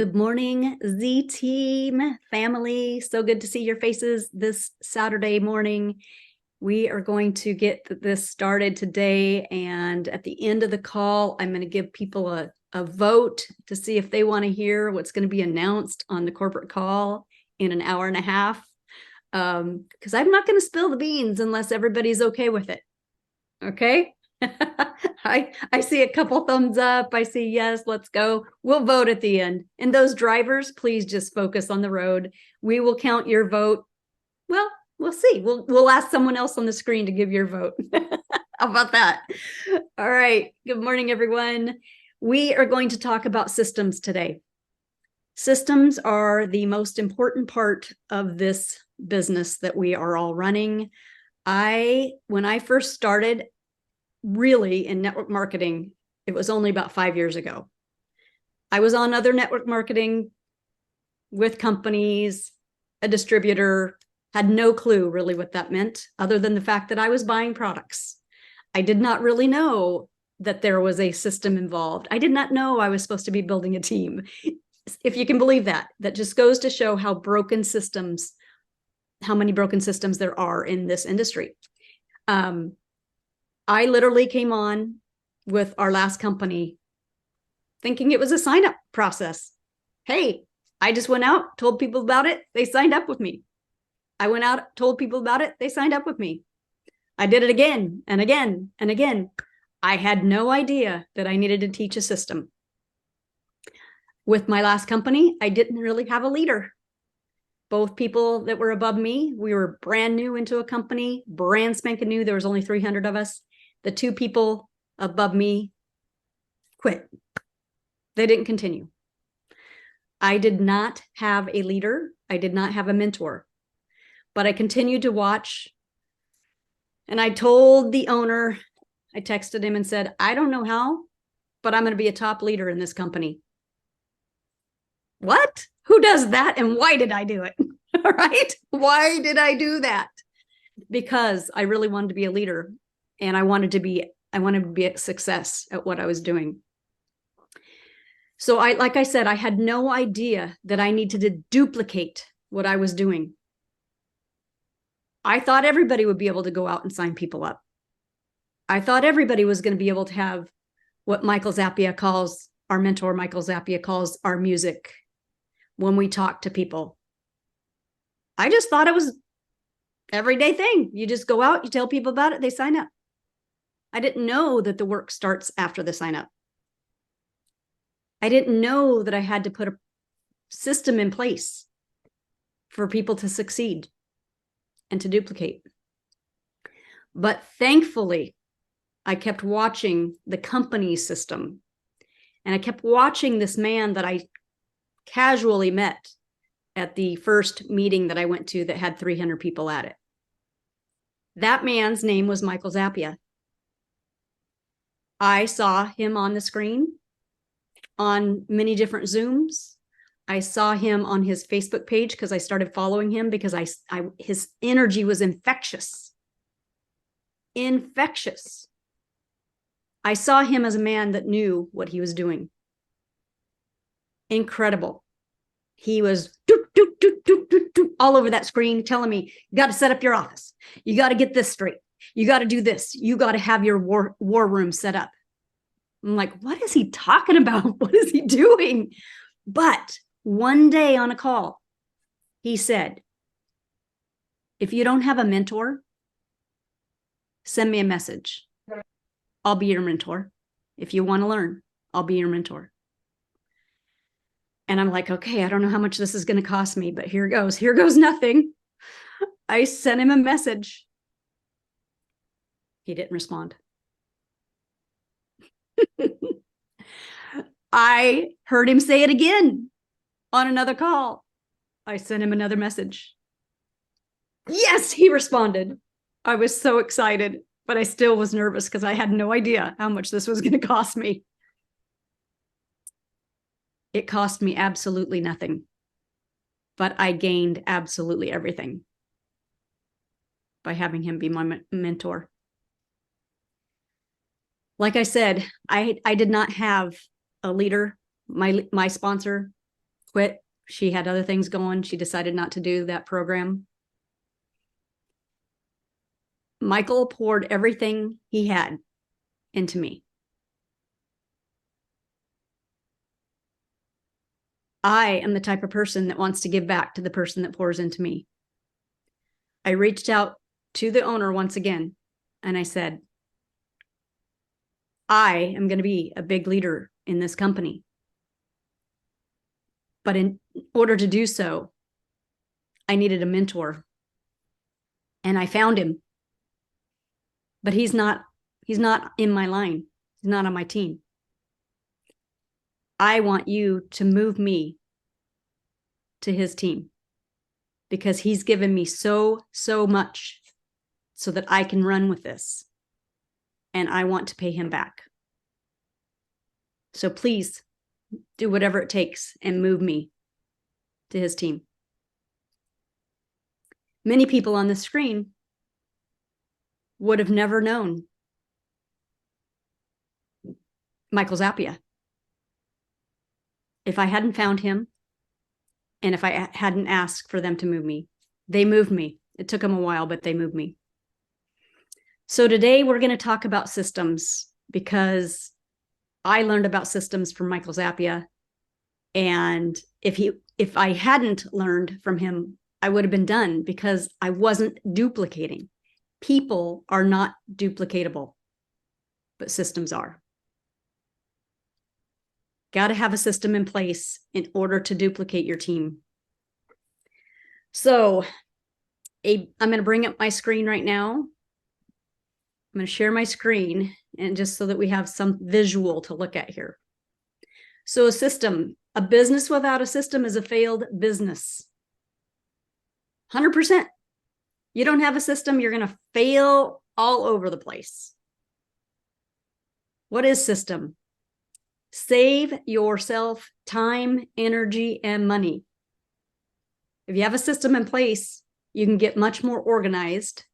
Good morning, Z-Team family. So good to see your faces this Saturday morning. We are going to get this started today, and at the end of the call, I'm going to give people a vote to see if they want to hear what's going to be announced on the corporate call in an hour and a half, because I'm not going to spill the beans unless everybody's okay with it. Okay? I see a couple thumbs up. I see yes, let's go. We'll vote at the end. And those drivers, please just focus on the road. We will count your vote. Well, we'll see. We'll ask someone else on the screen to give your vote. How about that? All right. Good morning, everyone. We are going to talk about systems today. Systems are the most important part of this business that we are all running. When I first started really in network marketing, it was only about 5 years ago. I was on other network marketing with companies, a distributor, had no clue really what that meant, other than the fact that I was buying products. I did not really know that there was a system involved. I did not know I was supposed to be building a team. If you can believe that, that just goes to show how many broken systems there are in this industry. I literally came on with our last company thinking it was a sign-up process. Hey, I just went out, told people about it, they signed up with me. I went out, told people about it, they signed up with me. I did it again and again and again. I had no idea that I needed to teach a system. With my last company, I didn't really have a leader. Both people that were above me, we were brand new into a company, brand spanking new. There was only 300 of us. The two people above me quit. They didn't continue. I did not have a leader. I did not have a mentor, but I continued to watch. And I told the owner, I texted him and said, I don't know how, but I'm going to be a top leader in this company. What? Who does that? And why did I do it? All right. Why did I do that? Because I really wanted to be a leader. And I wanted to be a success at what I was doing. So like I said, I had no idea that I needed to duplicate what I was doing. I thought everybody would be able to go out and sign people up. I thought everybody was going to be able to have what our mentor Michael Zappia calls our music when we talk to people. I just thought it was everyday thing. You just go out, you tell people about it, they sign up. I didn't know that the work starts after the sign up. I didn't know that I had to put a system in place for people to succeed and to duplicate. But thankfully, I kept watching the company's system, and I kept watching this man that I casually met at the first meeting that I went to that had 300 people at it. That man's name was Michael Zappia. I saw him on the screen on many different Zooms. I saw him on his Facebook page because I started following him because his energy was infectious. Infectious. I saw him as a man that knew what he was doing. Incredible. He was all over that screen telling me, you got to set up your office. You got to get this straight. You got to do this. You got to have your war room set up. I'm like, what is he talking about? What is he doing? But one day on a call, he said, if you don't have a mentor, send me a message. I'll be your mentor. If you want to learn, I'll be your mentor. And I'm like, okay, I don't know how much this is going to cost me, but here goes. Here goes nothing. I sent him a message. He didn't respond. I heard him say it again on another call. I sent him another message. Yes, he responded. I was so excited, but I still was nervous because I had no idea how much this was going to cost me. It cost me absolutely nothing, but I gained absolutely everything by having him be my mentor. Like I said, I did not have a leader. My sponsor quit. She had other things going. She decided not to do that program. Michael poured everything he had into me. I am the type of person that wants to give back to the person that pours into me. I reached out to the owner once again, and I said, I am going to be a big leader in this company. But in order to do so, I needed a mentor. And I found him. But he's not in my line. He's not on my team. I want you to move me to his team because he's given me so much so that I can run with this. And I want to pay him back. So please do whatever it takes and move me to his team. Many people on the screen would have never known Michael Zappia if I hadn't found him and if I hadn't asked for them to move me. They moved me. It took them a while, but they moved me. So today we're going to talk about systems because I learned about systems from Michael Zappia. And if I hadn't learned from him, I would have been done because I wasn't duplicating. People are not duplicatable, but systems are. Got to have a system in place in order to duplicate your team. So I'm going to bring up my screen right now. I'm going to share my screen and just so that we have some visual to look at here. So a system, a business without a system is a failed business. 100%. You don't have a system, you're going to fail all over the place. What is system? Save yourself time, energy, and money. If you have a system in place, you can get much more organized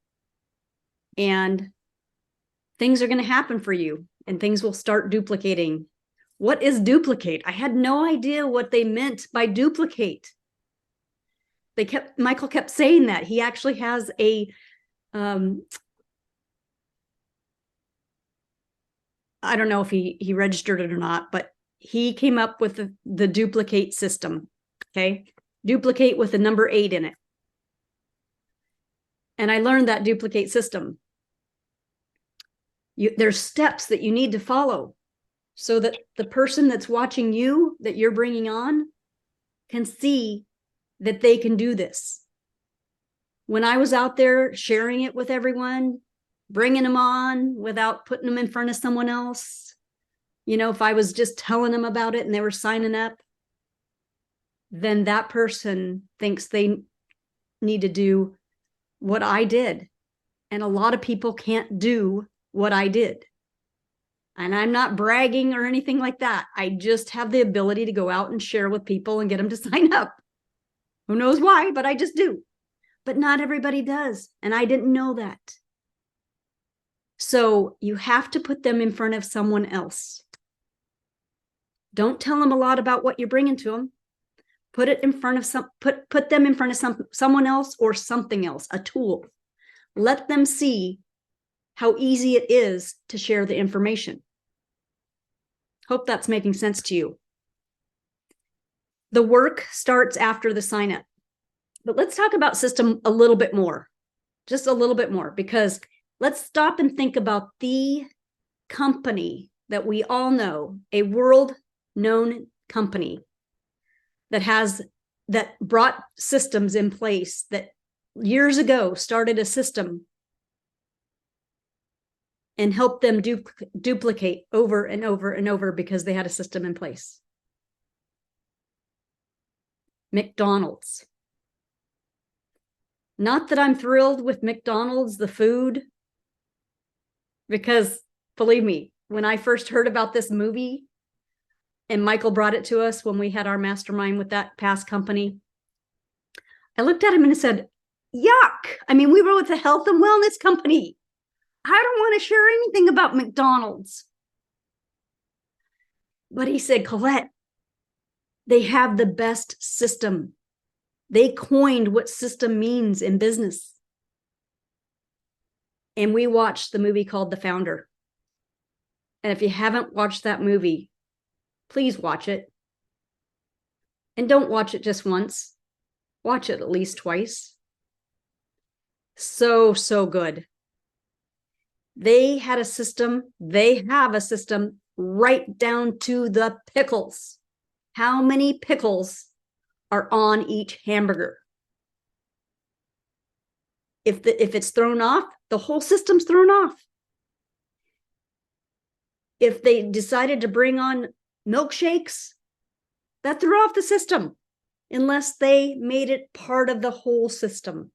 and things are going to happen for you and things will start duplicating. What is duplicate? I had no idea what they meant by duplicate. Michael kept saying that. He actually has a, I don't know if he registered it or not, but he came up with the duplicate system. Okay. Duplicate with the number 8 in it. And I learned that duplicate system. There's steps that you need to follow so that the person that's watching you, that you're bringing on, can see that they can do this. When I was out there sharing it with everyone, bringing them on without putting them in front of someone else, if I was just telling them about it and they were signing up, then that person thinks they need to do what I did. And a lot of people can't do what I did. And I'm not bragging or anything like that. I just have the ability to go out and share with people and get them to sign up. Who knows why, but I just do. But not everybody does. And I didn't know that. So you have to put them in front of someone else. Don't tell them a lot about what you're bringing to them. Put it in front of put them in front of someone else or something else, a tool. Let them see how easy it is to share the information. Hope that's making sense to you. The work starts after the sign up. But let's talk about system a little bit more, just a little bit more, because let's stop and think about the company that we all know, a world-known company that brought systems in place, that years ago started a system and helped them duplicate over and over and over because they had a system in place. McDonald's. Not that I'm thrilled with McDonald's, the food, because believe me, when I first heard about this movie and Michael brought it to us when we had our mastermind with that past company, I looked at him and said, yuck. I mean, we were with a health and wellness company. I don't want to share anything about McDonald's. But he said, Colette, They have the best system. They coined what system means in business. And we watched the movie called The Founder. And if you haven't watched that movie, please watch it. And don't watch it just once. Watch it at least twice. So, so good. They had a system. They have a system right down to the pickles. How many pickles are on each hamburger? If it's thrown off, the whole system's thrown off. If they decided to bring on milkshakes, that threw off the system, unless they made it part of the whole system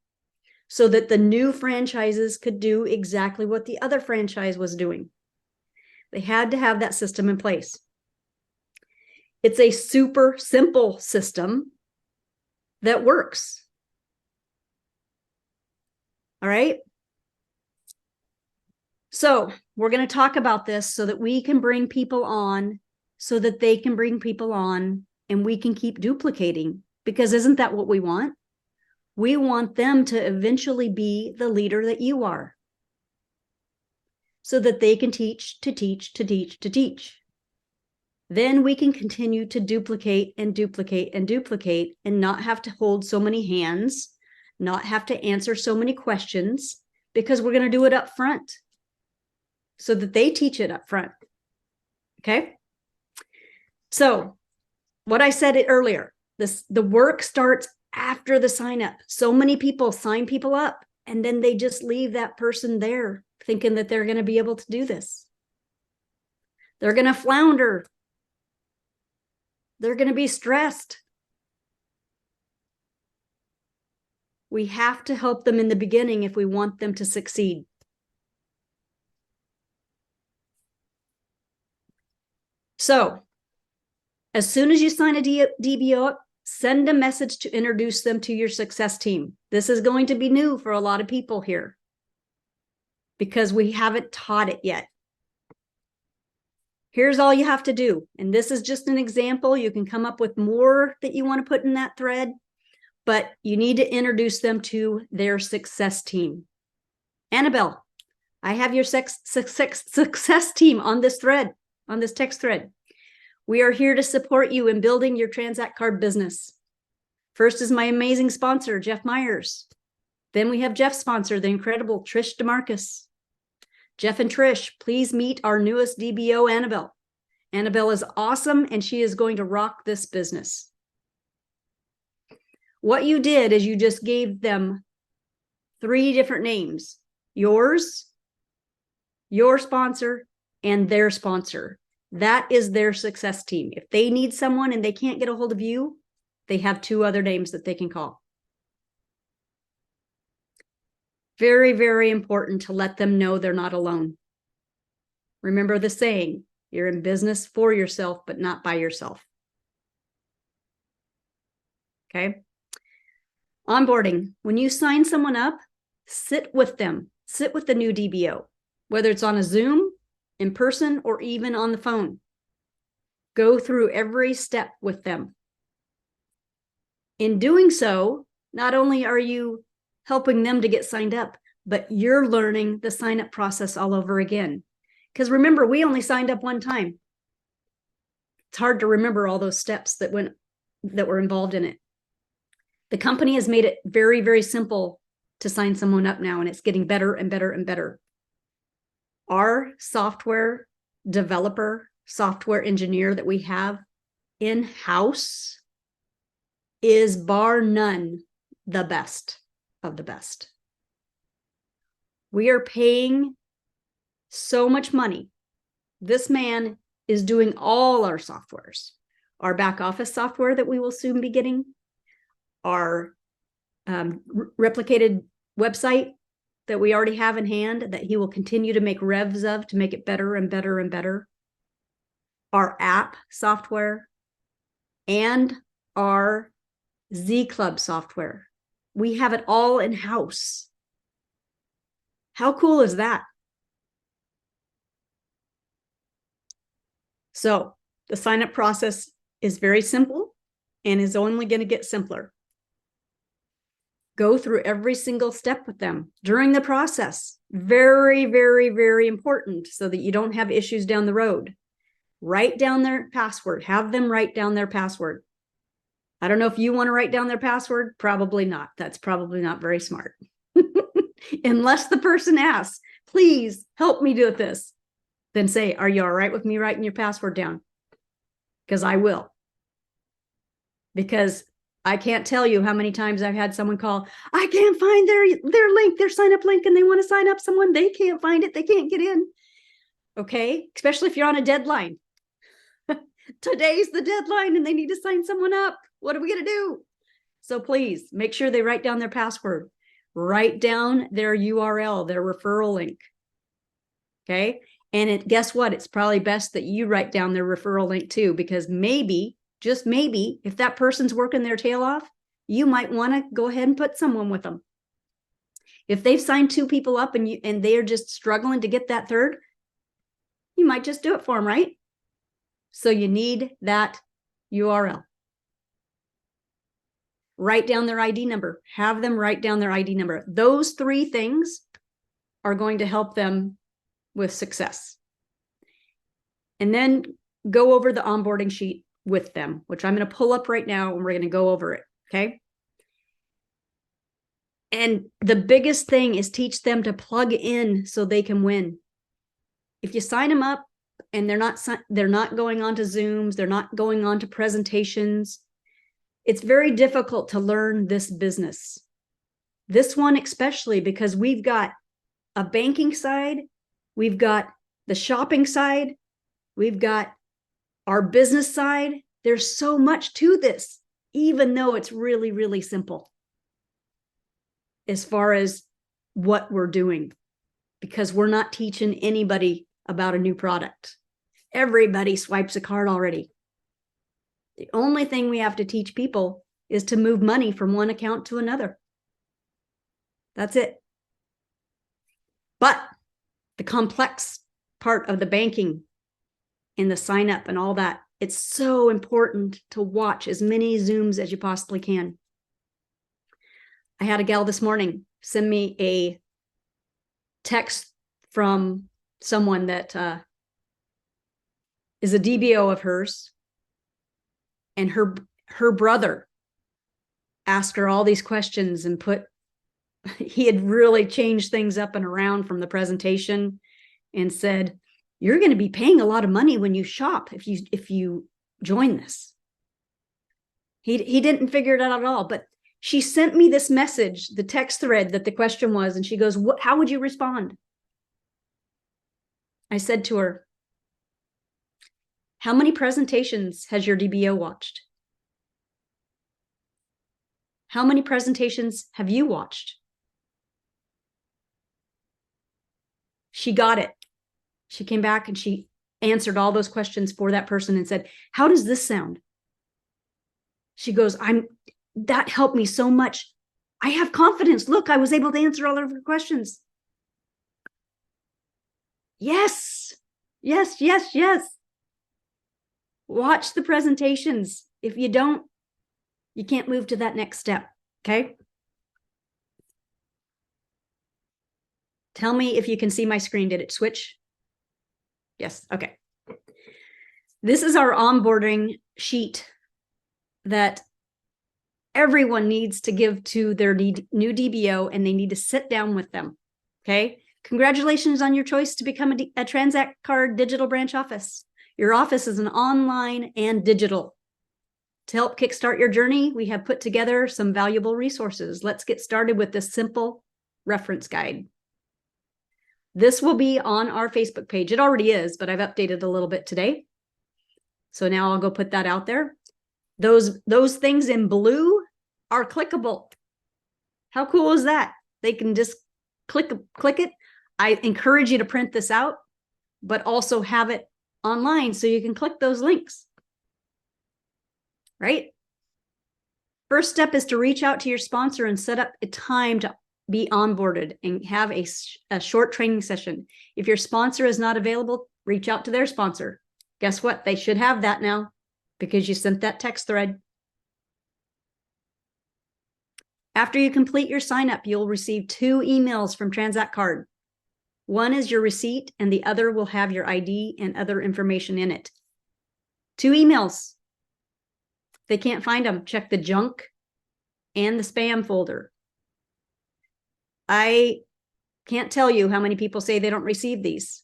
so that the new franchises could do exactly what the other franchise was doing. They had to have that system in place. It's a super simple system that works. All right. So we're going to talk about this so that we can bring people on, so that they can bring people on, and we can keep duplicating, because isn't that what we want? We want them to eventually be the leader that you are, so that they can teach, to teach, to teach, to teach. Then we can continue to duplicate and duplicate and duplicate and not have to hold so many hands, not have to answer so many questions, because we're going to do it up front so that they teach it up front. Okay? So what I said earlier, the work starts after the sign up. So many people sign people up and then they just leave that person there thinking that they're going to be able to do this. They're going to flounder. They're going to be stressed. We have to help them in the beginning if we want them to succeed. So, as soon as you sign a DBO up, send a message to introduce them to your success team. This is going to be new for a lot of people here because we haven't taught it yet. Here's all you have to do. And this is just an example. You can come up with more that you want to put in that thread, but you need to introduce them to their success team. Annabelle, I have your success team on this thread, on this text thread. We are here to support you in building your Transact card business. First is my amazing sponsor, Jeff Myers. Then we have Jeff's sponsor, the incredible Trish DeMarcus. Jeff and Trish, please meet our newest DBO, Annabelle. Annabelle is awesome, and she is going to rock this business. What you did is you just gave them 3 different names: yours, your sponsor, and their sponsor. That is their success team. If they need someone and they can't get a hold of you, they have 2 other names that they can call. Very, very important to let them know they're not alone. Remember the saying, you're in business for yourself, but not by yourself. Okay. Onboarding. When you sign someone up, sit with them. Sit with the new DBO, whether it's on a Zoom, in person, or even on the phone. Go through every step with them. In doing so, not only are you helping them to get signed up, but you're learning the sign-up process all over again. Because remember, we only signed up one time. It's hard to remember all those steps that were involved in it. The company has made it very, very simple to sign someone up now, and it's getting better and better and better. Our software developer, software engineer that we have in-house is bar none the best of the best. We are paying so much money. This man is doing all our softwares, our back office software that we will soon be getting, our replicated website that we already have in hand that he will continue to make revs of to make it better and better and better, our app software, and our Z Club software. We have it all in-house. How cool is that? So the sign-up process is very simple. and is only going to get simpler. Go through every single step with them during the process. Very, very, very important so that you don't have issues down the road. Write down their password. Have them write down their password. I don't know if you want to write down their password. Probably not. That's probably not very smart. Unless the person asks, please help me do this. Then say, are you all right with me writing your password down? Because I will. Because I can't tell you how many times I've had someone call, I can't find their link, their sign up link, and they want to sign up someone. They can't find it. They can't get in. Okay. Especially if you're on a deadline. Today's the deadline and they need to sign someone up. What are we going to do? So please make sure they write down their password. Write down their URL, their referral link. Okay. And guess what? It's probably best that you write down their referral link too, because maybe, just maybe, if that person's working their tail off, you might want to go ahead and put someone with them. If they've signed 2 people up and they're just struggling to get that third, you might just do it for them, right? So you need that URL. Write down their ID number. Have them write down their ID number. Those 3 things are going to help them with success. And then go over the onboarding sheet with them, which I'm going to pull up right now, and we're going to go over it. Okay. And the biggest thing is teach them to plug in so they can win. If you sign them up and they're not going on to Zooms, they're not going on to presentations, it's very difficult to learn this business. This one especially, because we've got a banking side, we've got the shopping side, we've got our business side. There's so much to this, even though it's really, really simple as far as what we're doing, because we're not teaching anybody about a new product. Everybody swipes a card already. The only thing we have to teach people is to move money from one account to another. That's it. But the complex part of the banking and the sign up and all that, it's so important to watch as many Zooms as you possibly can. I had a gal this morning send me a text from someone that is a DBO of hers, and her brother asked her all these questions and he had really changed things up and around from the presentation and said, you're going to be paying a lot of money when you shop if you join this. He didn't figure it out at all, but she sent me this message, the text thread that the question was, and she goes, how would you respond? I said to her, how many presentations has your DBO watched? How many presentations have you watched? She got it. She came back and she answered all those questions for that person and said, how does this sound? She goes, that helped me so much. I have confidence. Look, I was able to answer all of her questions. Yes, yes, yes, yes. Watch the presentations. If you don't, you can't move to that next step. Okay. Tell me if you can see my screen. Did it switch? Yes. Okay. This is our onboarding sheet that everyone needs to give to their new DBO, and they need to sit down with them. Okay. Congratulations on your choice to become a Transact Card digital branch office. Your office is an online and digital. To help kickstart your journey, we have put together some valuable resources. Let's get started with this simple reference guide. This will be on our Facebook page. It already is, but I've updated a little bit today. So now I'll go put that out there. Those things in blue are clickable. How cool is that? They can just click it. I encourage you to print this out, but also have it online so you can click those links. Right? First step is to reach out to your sponsor and set up a time to be onboarded and have a short training session. If your sponsor is not available, reach out to their sponsor. Guess what? They should have that now because you sent that text thread. After you complete your sign up, you'll receive 2 emails from Transact Card. One is your receipt and the other will have your ID and other information in it. 2 emails. If they can't find them, check the junk and the spam folder. I can't tell you how many people say they don't receive these.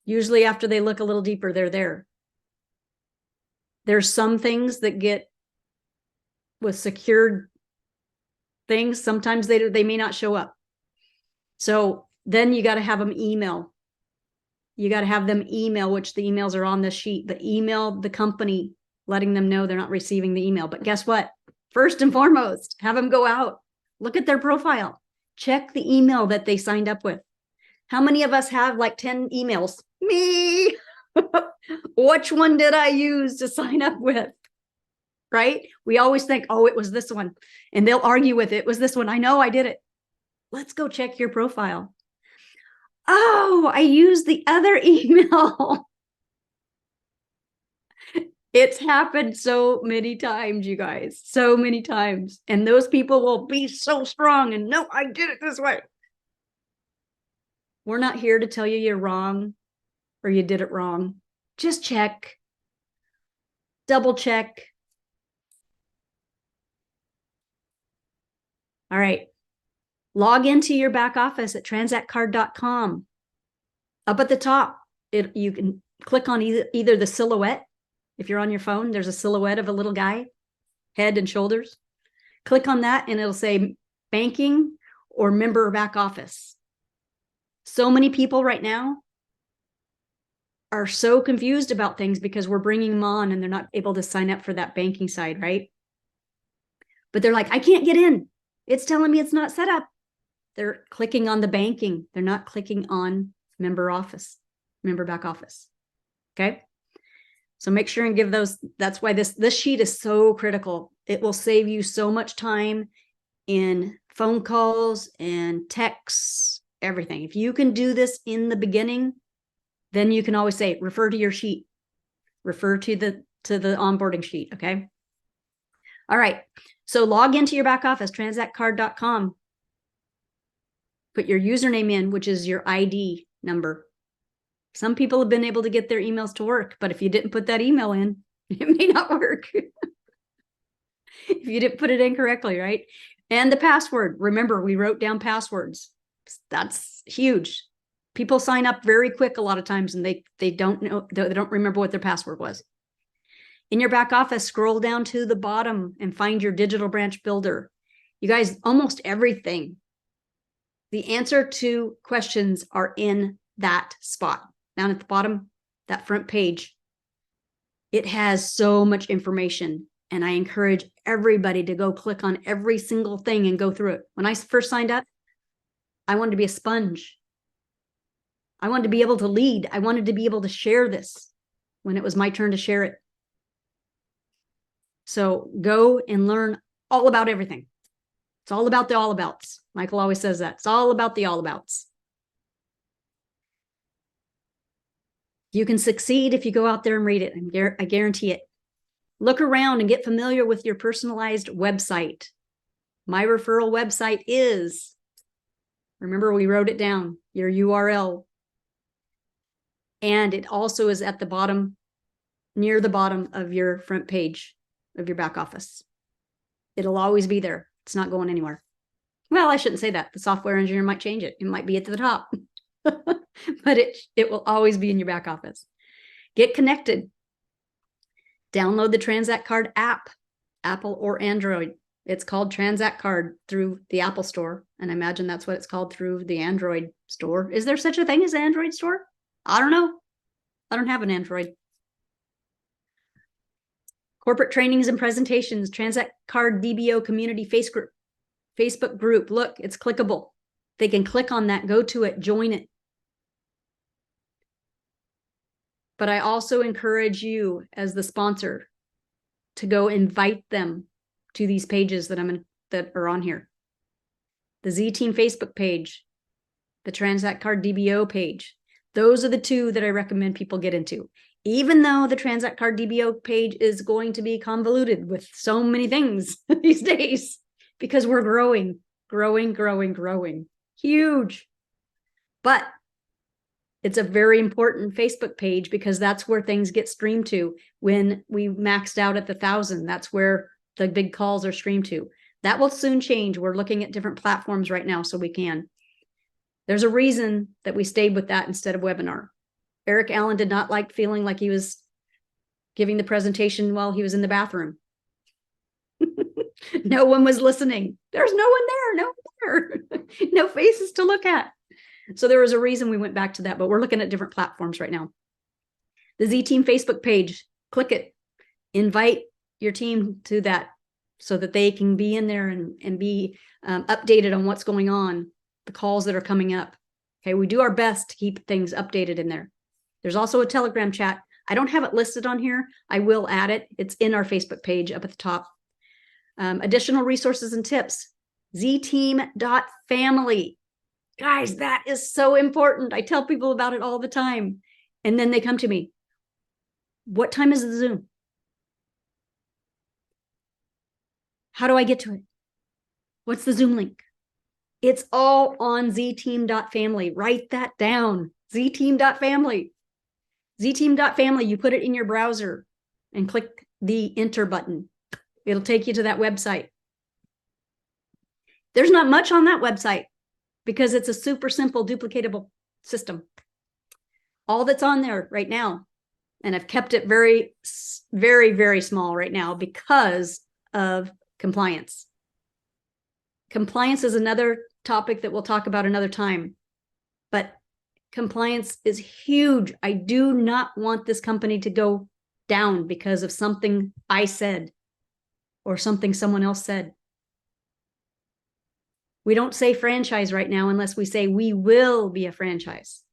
Usually after they look a little deeper, they're there. There's some things that get with secured things. Sometimes they may not show up. So then you got to have them email. You got to have them email, which the emails are on this sheet, the email the company, letting them know they're not receiving the email. But guess what? First and foremost, have them go out, look at their profile, check the email that they signed up with. How many of us have like 10 emails? Me. Which one did I use to sign up with? Right? We always think, oh, it was this one. And they'll argue with it. It was this one. I know I did it. Let's go check your profile. Oh, I used the other email. It's happened so many times, you guys, so many times. And those people will be so strong and no, I did it this way. We're not here to tell you you're wrong or you did it wrong. Just check, double check. All right. Log into your back office at transactcard.com. Up at the top, you can click on either the silhouette. If you're on your phone, there's a silhouette of a little guy, head and shoulders. Click on that and it'll say banking or member back office. So many people right now are so confused about things because we're bringing them on and they're not able to sign up for that banking side, right? But they're like, I can't get in. It's telling me it's not set up. They're clicking on the banking. They're not clicking on member back office. Okay. So make sure and give those. That's why this sheet is so critical. It will save you so much time in phone calls and texts, everything. If you can do this in the beginning, then you can always say, refer to your sheet, refer to the onboarding sheet. Okay. All right. So log into your back office, transactcard.com. Put your username in, which is your ID number. Some people have been able to get their emails to work, but if you didn't put that email in, it may not work. If you didn't put it in correctly, right? And the password. Remember, we wrote down passwords. That's huge. People sign up very quick a lot of times and they don't know, they don't remember what their password was. In your back office, scroll down to the bottom and find your digital branch builder. You guys, almost everything, the answer to questions are in that spot. Down at the bottom, that front page. It has so much information. And I encourage everybody to go click on every single thing and go through it. When I first signed up, I wanted to be a sponge. I wanted to be able to lead. I wanted to be able to share this when it was my turn to share it. So go and learn all about everything. It's all about the all abouts. Michael always says that. It's all about the all abouts. You can succeed if you go out there and read it. I guarantee it. Look around and get familiar with your personalized website. My referral website is, remember we wrote it down, your URL. And it also is at the bottom, near the bottom of your front page of your back office. It'll always be there. It's not going anywhere. Well, I shouldn't say that. The software engineer might change it. It might be at the top. But it will always be in your back office. Get connected. Download the Transact Card app, Apple or Android. It's called Transact Card through the Apple Store. And I imagine that's what it's called through the Android store. Is there such a thing as an Android store? I don't know. I don't have an Android. Corporate trainings and presentations, Transact Card DBO community Facebook group. Look, it's clickable. They can click on that, go to it, join it. But I also encourage you as the sponsor to go invite them to these pages that are on here. The ZTEAM Facebook page, the Transact Card DBO page, Those are the two that I recommend people get into. Even though the Transact Card DBO page is going to be convoluted with so many things these days, because we're growing. Huge. But it's a very important Facebook page because that's where things get streamed to. When we maxed out at the 1,000, that's where the big calls are streamed to. That will soon change. We're looking at different platforms right now so we can. There's a reason that we stayed with that instead of webinar. Eric Allen did not like feeling like he was giving the presentation while he was in the bathroom. No one was listening. There's no one there, no faces to look at. So there was a reason we went back to that, but we're looking at different platforms right now. The ZTEAM Facebook page, click it, invite your team to that so that they can be in there and be updated on what's going on, the calls that are coming up. Okay, we do our best to keep things updated in there. There's also a Telegram chat. I don't have it listed on here. I will add it. It's in our Facebook page up at the top. Additional resources and tips, ZTEAM.FAMILY. Guys, that is so important. I tell people about it all the time. And then they come to me. What time is the Zoom? How do I get to it? What's the Zoom link? It's all on ZTEAM.FAMILY. Write that down. ZTEAM.FAMILY. ZTEAM.FAMILY. You put it in your browser and click the enter button. It'll take you to that website. There's not much on that website because it's a super simple duplicatable system. All that's on there right now, and I've kept it very, very small right now because of compliance. Compliance is another topic that we'll talk about another time, but compliance is huge. I do not want this company to go down because of something I said or something someone else said. We don't say franchise right now unless we say we will be a franchise.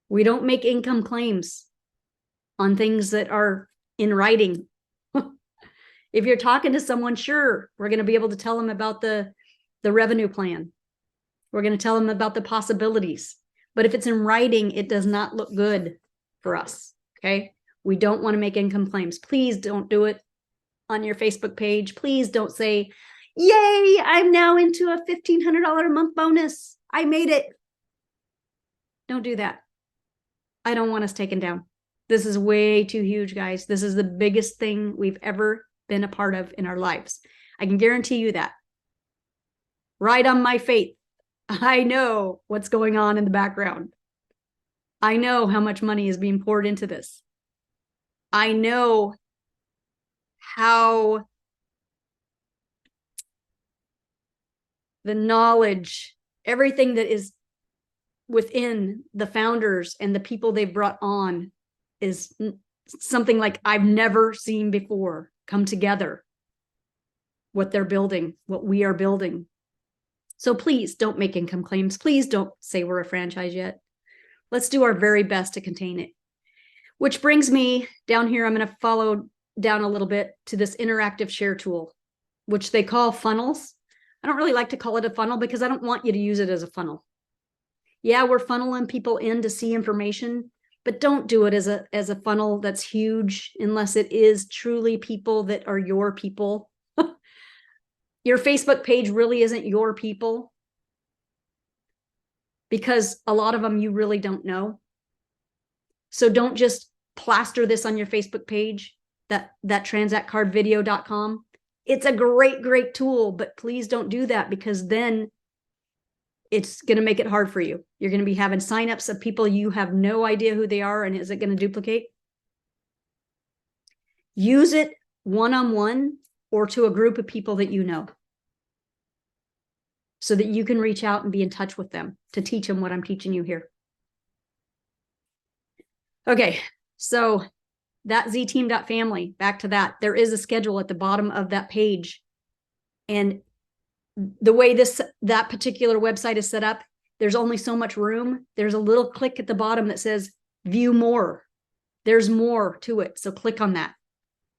We don't make income claims on things that are in writing. If you're talking to someone, sure, we're going to be able to tell them about the revenue plan. We're going to tell them about the possibilities. But if it's in writing, it does not look good for us, okay? We don't want to make income claims. Please don't do it on your Facebook page. Please don't say, yay, I'm now into a $1,500 a month bonus. I made it. Don't do that. I don't want us taken down. This is way too huge, guys. This is the biggest thing we've ever been a part of in our lives. I can guarantee you that. Right on my faith. I know what's going on in the background. I know how much money is being poured into this. I know how the knowledge, everything that is within the founders and the people they've brought on is something like I've never seen before come together. What they're building, what we are building. So please don't make income claims. Please don't say we're a franchise yet. Let's do our very best to contain it. Which brings me down here. I'm going to follow down a little bit to this interactive share tool, which they call funnels. I don't really like to call it a funnel because I don't want you to use it as a funnel. Yeah, we're funneling people in to see information, but don't do it as a funnel that's huge unless it is truly people that are your people. Your Facebook page really isn't your people because a lot of them you really don't know. So don't just plaster this on your Facebook page, that transactcardvideo.com. It's a great tool, but please don't do that because then it's going to make it hard for you. You're going to be having signups of people you have no idea who they are, and is it going to duplicate? Use it one-on-one or to a group of people that you know so that you can reach out and be in touch with them to teach them what I'm teaching you here. Okay, so that ZTEAM.family, back to that. There is a schedule at the bottom of that page. And the way that particular website is set up, there's only so much room. There's a little click at the bottom that says view more. There's more to it. So click on that.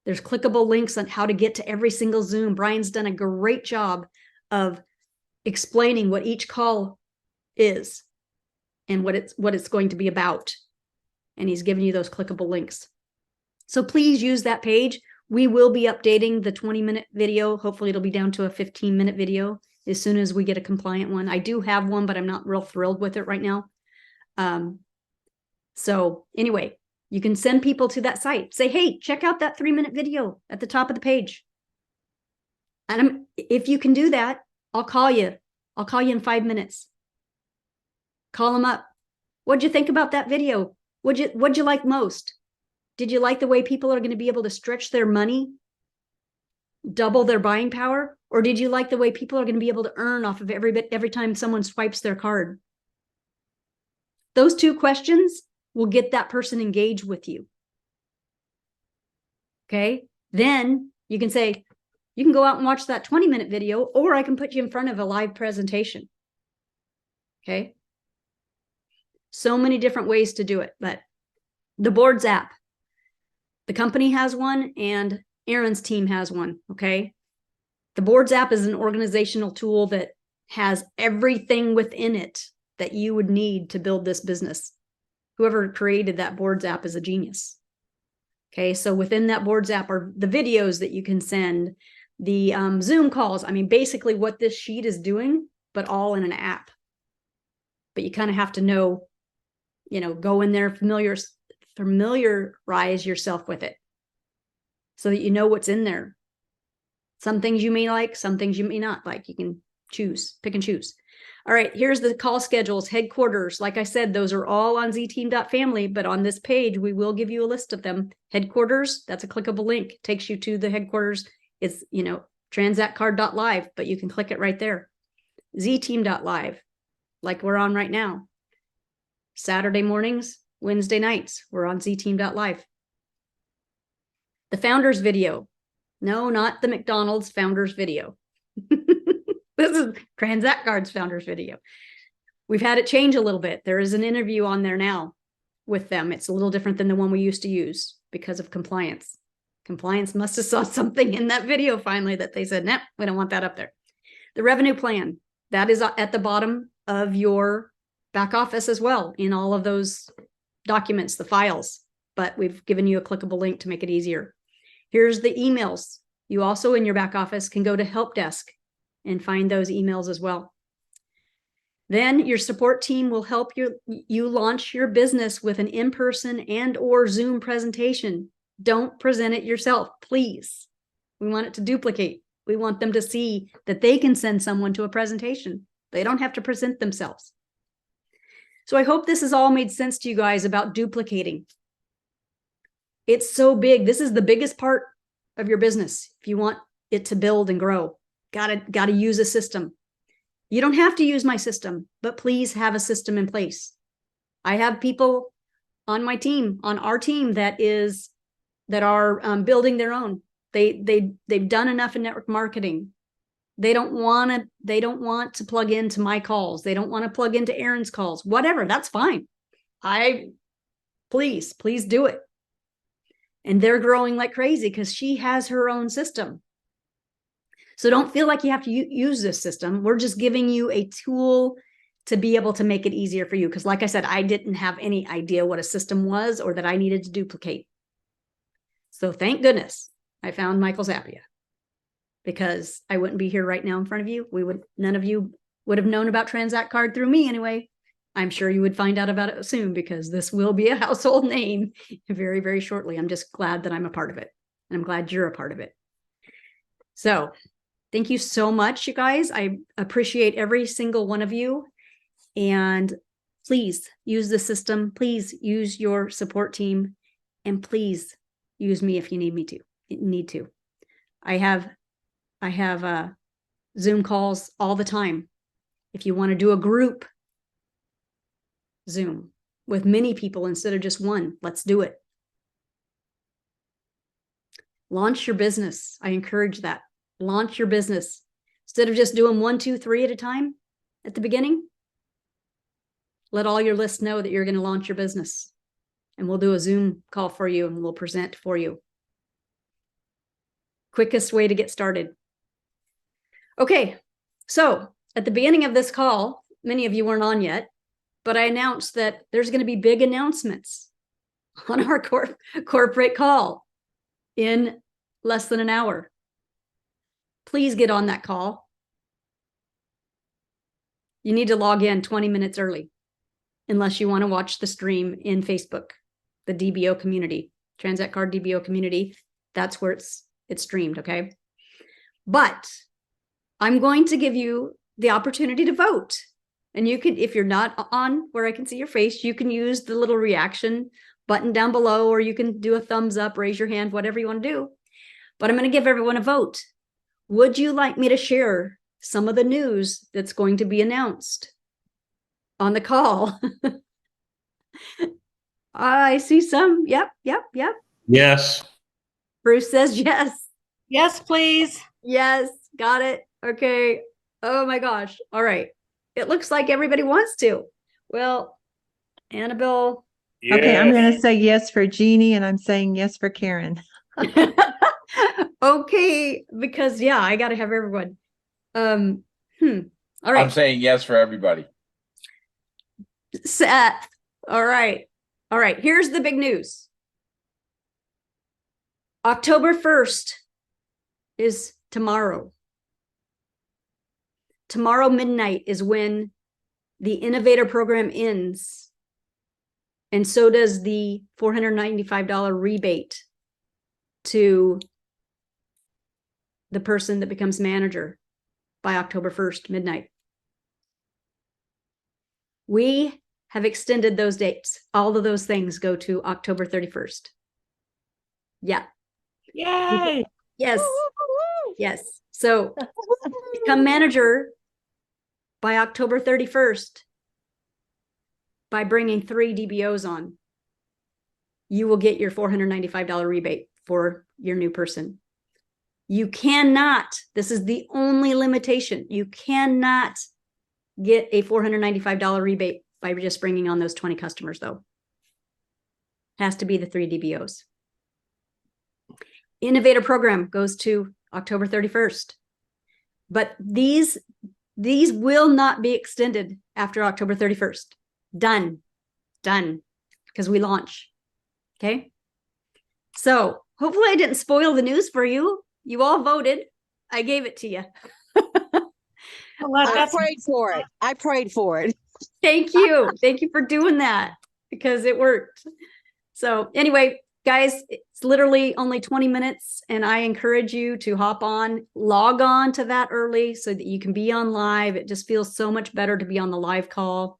There's clickable links on how to get to every single Zoom. Brian's done a great job of explaining what each call is. and what it's going to be about. And he's giving you those clickable links. So please use that page. We will be updating the 20-minute video. Hopefully it'll be down to a 15-minute video as soon as we get a compliant one. I do have one, but I'm not real thrilled with it right now. So anyway, you can send people to that site. Say, hey, check out that 3-minute video at the top of the page. And if you can do that, I'll call you. I'll call you in 5 minutes. Call them up. What'd you think about that video? What'd you like most? Did you like the way people are going to be able to stretch their money, double their buying power? Or did you like the way people are going to be able to earn off of every time someone swipes their card? Those 2 questions will get that person engaged with you. Okay. Then you can say, you can go out and watch that 20-minute video, or I can put you in front of a live presentation. Okay. So many different ways to do it, but the boards app, the company has one and Aaron's team has one. Okay. The boards app is an organizational tool that has everything within it that you would need to build this business. Whoever created that boards app is a genius. Okay. So within that boards app are the videos that you can send, the Zoom calls. I mean, basically what this sheet is doing, but all in an app. But you kind of have to know, go in there, familiarize yourself with it so that you know what's in there. Some things you may like, some things you may not like. You can pick and choose. All right, here's the call schedules, headquarters. Like I said, those are all on ZTEAM.FAMILY, but on this page, we will give you a list of them. Headquarters, that's a clickable link, takes you to the headquarters. It's, transactcard.live, but you can click it right there. ZTEAM.live, like we're on right now. Saturday mornings, Wednesday nights, we're on ZTEAM.live. The founders video. No, not the McDonald's founders video. This is Transact Card's founders video. We've had it change a little bit. There is an interview on there now with them. It's a little different than the one we used to use because of compliance. Compliance must have saw something in that video finally that they said, nah, we don't want that up there. The revenue plan, that is at the bottom of your back office as well in all of those documents, the files, but we've given you a clickable link to make it easier. Here's the emails. You also in your back office can go to help desk and find those emails as well. Then your support team will help you launch your business with an in-person and or Zoom presentation. Don't present it yourself, please. We want it to duplicate. We want them to see that they can send someone to a presentation. They don't have to present themselves. So I hope this has all made sense to you guys about duplicating. It's so big. This is the biggest part of your business. If you want it to build and grow, gotta use a system. You don't have to use my system, but please have a system in place. I have people on my team, on our team that are building their own. They've done enough in network marketing. They don't want to plug into my calls. They don't want to plug into Aaron's calls, whatever. That's fine. Please do it. And they're growing like crazy because she has her own system. So don't feel like you have to use this system. We're just giving you a tool to be able to make it easier for you. Because like I said, I didn't have any idea what a system was or that I needed to duplicate. So thank goodness I found Michael Zappia, because I wouldn't be here right now in front of you. None of you would have known about Transact Card through me anyway. I'm sure you would find out about it soon because this will be a household name very, very shortly. I'm just glad that I'm a part of it. And I'm glad you're a part of it. So thank you so much, you guys. I appreciate every single one of you. And please use the system. Please use your support team. And please use me if you need to. I have Zoom calls all the time. If you want to do a group Zoom with many people instead of just one, let's do it. Launch your business. I encourage that. Launch your business. Instead of just doing 1, 2, 3 at a time at the beginning, let all your lists know that you're going to launch your business. And we'll do a Zoom call for you and we'll present for you. Quickest way to get started. Okay, so at the beginning of this call, many of you weren't on yet, but I announced that there's going to be big announcements on our corporate call in less than an hour. Please get on that call. You need to log in 20 minutes early, unless you want to watch the stream in Facebook, the DBO community, Transact Card DBO community. That's where it's streamed, okay? But I'm going to give you the opportunity to vote. And you can, if you're not on where I can see your face, you can use the little reaction button down below, or you can do a thumbs up, raise your hand, whatever you want to do. But I'm going to give everyone a vote. Would you like me to share some of the news that's going to be announced on the call? I see some. Yep. Yes. Bruce says yes. Yes, please. Yes, got it. Okay. Oh my gosh. All right. It looks like everybody wants to. Well, Annabelle. Yes. Okay, I'm going to say yes for Jeannie, and I'm saying yes for Karen. Okay, because yeah, I got to have everyone. All right. I'm saying yes for everybody. Seth. All right. Here's the big news. October 1st is tomorrow. Tomorrow midnight is when the Innovator program ends. And so does the $495 rebate to the person that becomes manager by October 1st, midnight. We have extended those dates. All of those things go to October 31st. Yeah. Yay! Yes. Yes. So become manager by October 31st by bringing 3 DBOs on. You will get your $495 rebate for your new person. You cannot, this is the only limitation, you cannot get a $495 rebate by just bringing on those 20 customers, though. Has to be the 3 DBOs. Innovator program goes to October 31st. But these will not be extended after October 31st. Done. Because we launch. Okay? So hopefully I didn't spoil the news for you. You all voted. I gave it to you. I prayed for it. Thank you. Thank you for doing that, because it worked. So anyway, guys, it's literally only 20 minutes, and I encourage you to log on to that early so that you can be on live. It just feels so much better to be on the live call.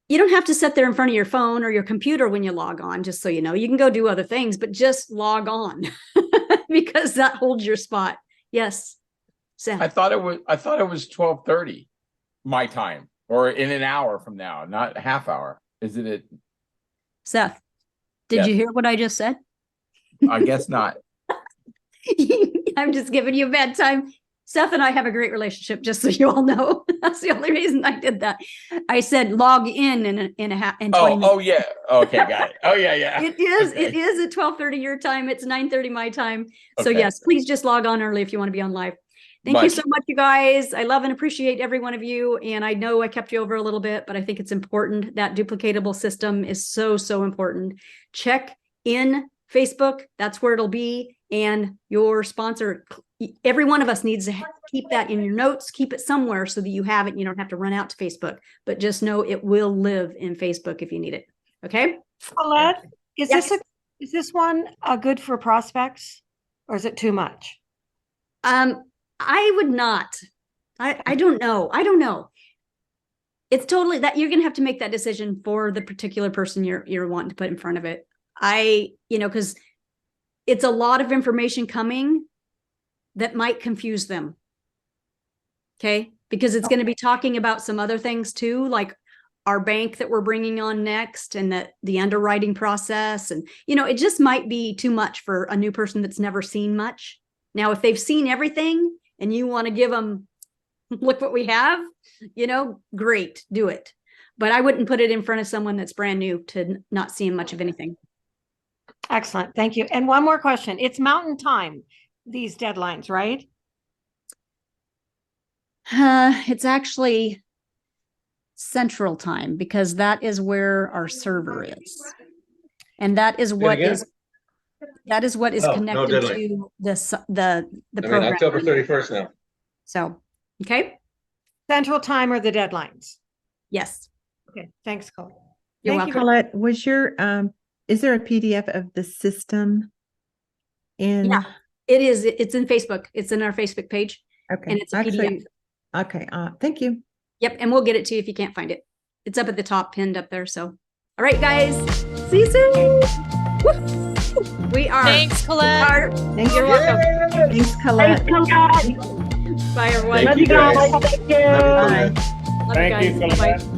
You don't have to sit there in front of your phone or your computer when you log on, just so you know. You can go do other things, but just log on because that holds your spot. Yes, Seth. I thought it was 12:30 my time, or in an hour from now, not a half hour. Isn't it? Seth, did you hear what I just said? I guess not. I'm just giving you a bad time. Seth and I have a great relationship, just so you all know. That's the only reason I did that. I said log in a half. Oh yeah. Okay, got it. Oh yeah. It is. Okay. It is at 12:30 your time. It's 9:30 my time. So Okay. yes, please just log on early if you want to be on live. Thank you so much, you guys. I love and appreciate every one of you. And I know I kept you over a little bit, but I think it's important. That duplicatable system is so important. Check in Facebook. That's where it'll be. And your sponsor, every one of us needs to keep that in your notes, keep it somewhere so that you have it and you don't have to run out to Facebook, but just know it will live in Facebook if you need it. Okay. Colette, is Yes. this one good for prospects, or is it too much? I would not. I don't know. It's totally that you're going to have to make that decision for the particular person you're wanting to put in front of it. Because it's a lot of information coming that might confuse them. Okay. Because it's going to be talking about some other things too, like our bank that we're bringing on next, and the underwriting process. And, it just might be too much for a new person that's never seen much. Now, if they've seen everything and you want to give them, look what we have, great, do it. But I wouldn't put it in front of someone that's brand new to not seeing much of anything. Excellent. Thank you. And one more question. It's Mountain Time, these deadlines, right? It's actually Central Time, because that is where our server is. And that is what again? is Oh, no connected deadline. to the I mean, program. October 31st now. So, okay. Central Time or the deadlines? Yes. Okay, thanks, Colette. You're Thank you. welcome. Colette, was your, is there a PDF of the system in? Yeah. It is. It's in Facebook. It's in our Facebook page. Okay. And it's a PDF. Okay, thank you. Yep. And we'll get it to you if you can't find it. It's up at the top, pinned up there. So, all right, guys. See you soon. Woo! We are. Thanks, Colette. Thanks. You're welcome. Thanks, Colette. Bye, everyone. Thank you, guys. Bye. Love Thank you, guys. Colette. Bye.